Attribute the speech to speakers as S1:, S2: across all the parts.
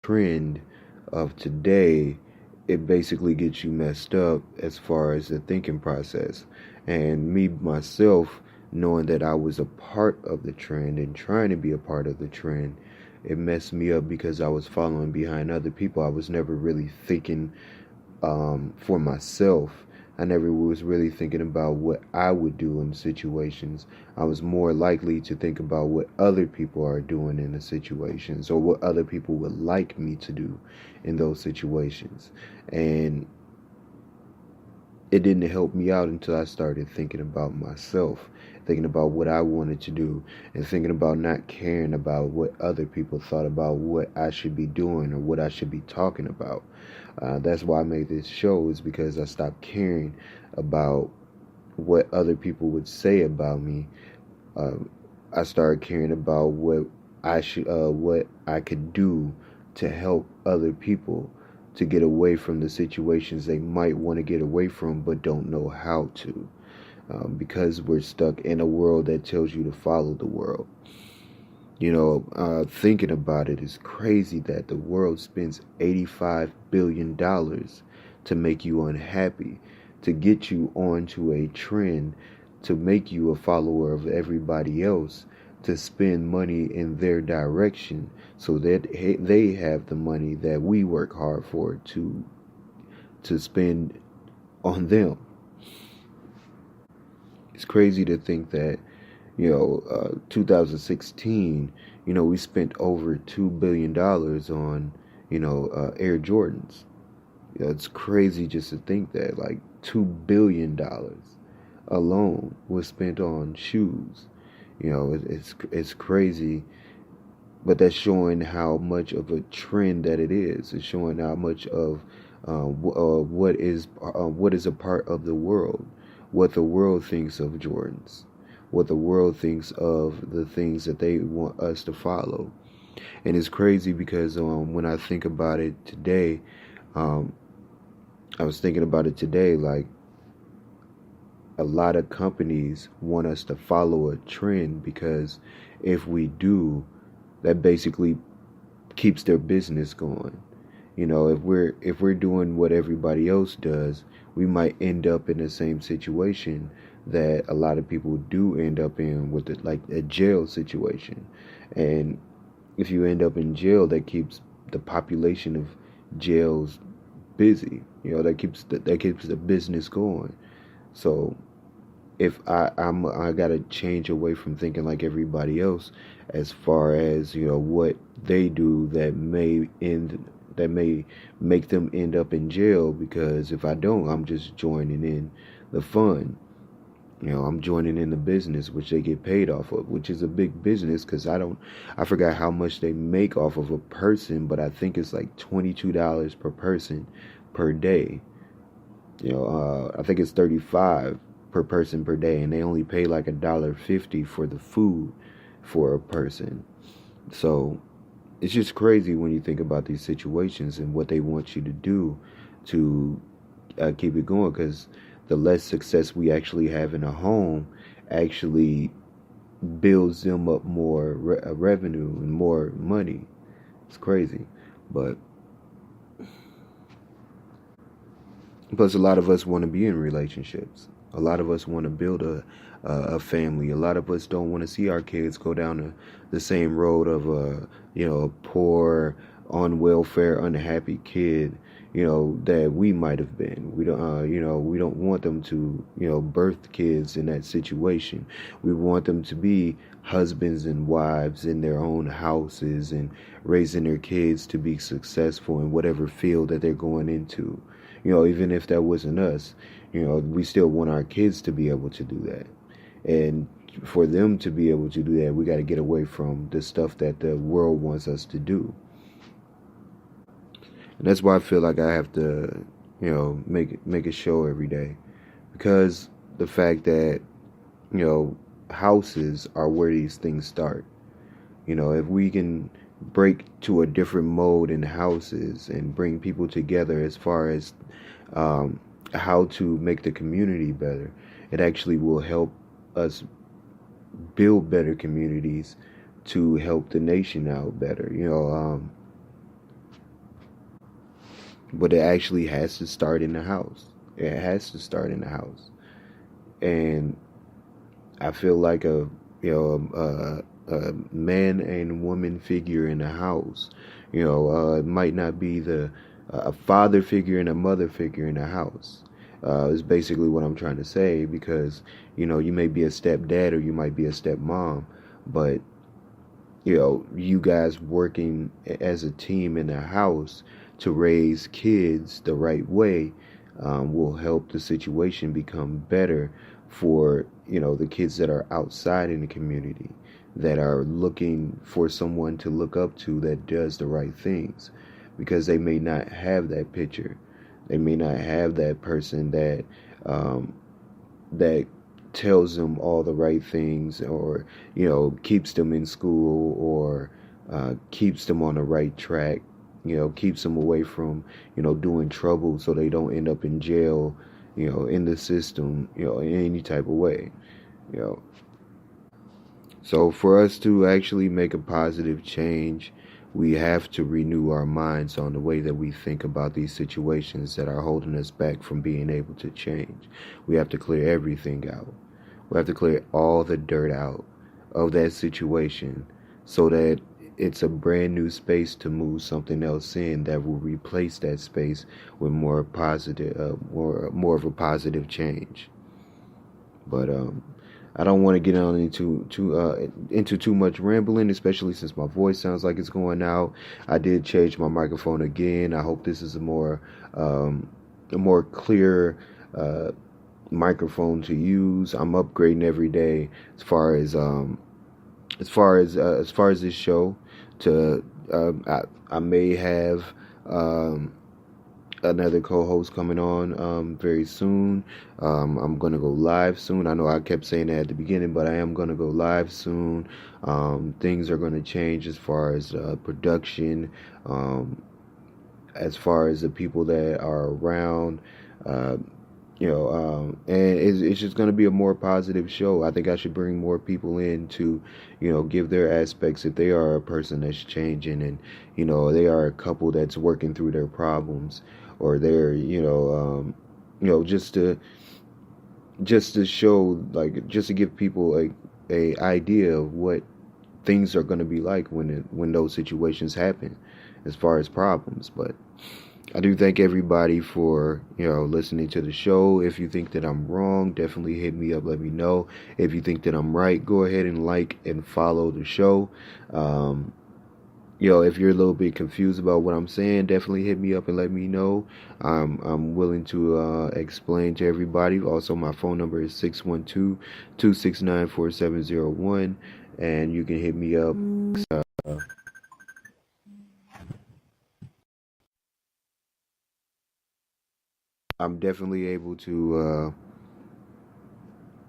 S1: trend of today, it basically gets you messed up as far as the thinking process. And me, myself, knowing that I was a part of the trend and trying to be a part of the trend, it messed me up because I was following behind other people. I was never really thinking for myself. I never was really thinking about what I would do in situations. I was more likely to think about what other people are doing in the situations or what other people would like me to do in those situations. And it didn't help me out until I started thinking about myself, thinking about what I wanted to do, and thinking about not caring about what other people thought about what I should be doing or what I should be talking about. That's why I made this show, is because I stopped caring about what other people would say about me. Uh, I started caring about what I could do to help other people to get away from the situations they might want to get away from but don't know how to. Because we're stuck in a world that tells you to follow the world. Thinking about it is crazy that the world spends $85 billion to make you unhappy, to get you onto a trend, to make you a follower of everybody else, to spend money in their direction so that they have the money that we work hard for to spend on them. It's crazy to think that 2016, we spent over $2 billion on, Air Jordans. It's crazy just to think that, like, $2 billion alone was spent on shoes. It's crazy, but that's showing how much of a trend that it is. It's showing how much of what is a part of the world, what the world thinks of Jordans, what the world thinks of the things that they want us to follow. And it's crazy because when I think about it today, I was thinking about it today, like, a lot of companies want us to follow a trend because if we do, that basically keeps their business going. If we're doing what everybody else does, we might end up in the same situation that a lot of people do end up in with it, like a jail situation. And if you end up in jail, that keeps the population of jails busy. That keeps the business going. So if I gotta change away from thinking like everybody else as far as what they do that may make them end up in jail, because if I don't, I'm just joining in the fun. I'm joining in the business, which they get paid off of, which is a big business, because I forgot how much they make off of a person, but I think it's like $22 per person per day. I think it's 35 per person per day, and they only pay like $1.50 for the food for a person. So it's just crazy when you think about these situations and what they want you to do to keep it going, because the less success we actually have in a home actually builds them up more revenue and more money. It's crazy. But plus, a lot of us want to be in relationships. A lot of us want to build a family. A lot of us don't want to see our kids go down the same road of a poor, on welfare, unhappy kid, that we might have been. We don't want them to, birth kids in that situation. We want them to be husbands and wives in their own houses and raising their kids to be successful in whatever field that they're going into. Even if that wasn't us, we still want our kids to be able to do that. And for them to be able to do that, we got to get away from the stuff that the world wants us to do. And that's why I feel like I have to, make a show every day, because the fact that, houses are where these things start. If we can break to a different mode in houses and bring people together as far as how to make the community better, it actually will help us build better communities to help the nation out better. but it actually has to start in the house. It has to start in the house. And I feel like a man and woman figure in the house. It might not be a father figure and a mother figure in the house. Is basically what I'm trying to say, because you may be a stepdad or you might be a stepmom, but you guys working as a team in the house to raise kids the right way will help the situation become better for the kids that are outside in the community, that are looking for someone to look up to that does the right things, because they may not have that picture. They may not have that person um, that tells them all the right things, or keeps them in school, or keeps them on the right track, keeps them away from doing trouble, so they don't end up in jail, in the system, in any type of way. you know so for us to actually make a positive change, we have to renew our minds on the way that we think about these situations that are holding us back from being able to change. We have to clear everything out. We have to clear all the dirt out of that situation, so that it's a brand new space to move something else in that will replace that space with more positive, more of a positive change. But I don't want to get on into too much rambling, especially since my voice sounds like it's going out. I did change my microphone again. I hope this is a more clear microphone to use. I'm upgrading every day as far as this show. To I may have another co-host coming on very soon. I'm gonna go live soon. I know I kept saying that at the beginning, but I am gonna go live soon. Things are gonna change as far as production, as far as the people that are around. Uh, and it's just going to be a more positive show. I think I should bring more people in to, give their aspects, if they are a person that's changing, and they are a couple that's working through their problems, or they're just to show, like, just to give people a idea of what things are going to be like when those situations happen, as far as problems. But I do thank everybody for listening to the show. If you think that I'm wrong, definitely hit me up. Let me know. If you think that I'm right, go ahead and like and follow the show. If you're a little bit confused about what I'm saying, definitely hit me up and let me know. I'm willing to explain to everybody. Also, my phone number is 612-269-4701, and you can hit me up. I'm definitely able to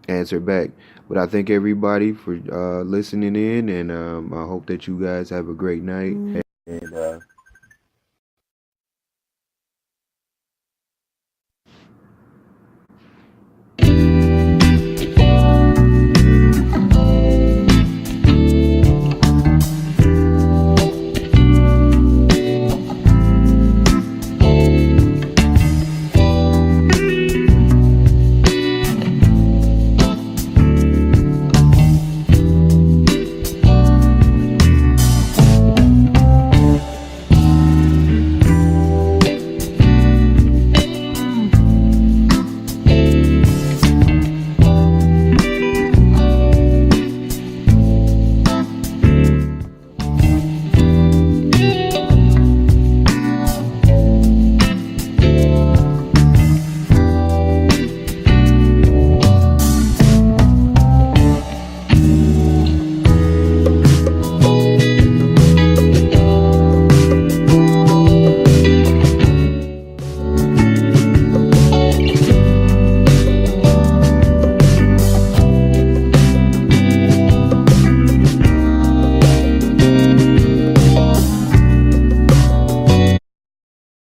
S1: answer back. But I thank everybody for listening in, and I hope that you guys have a great night.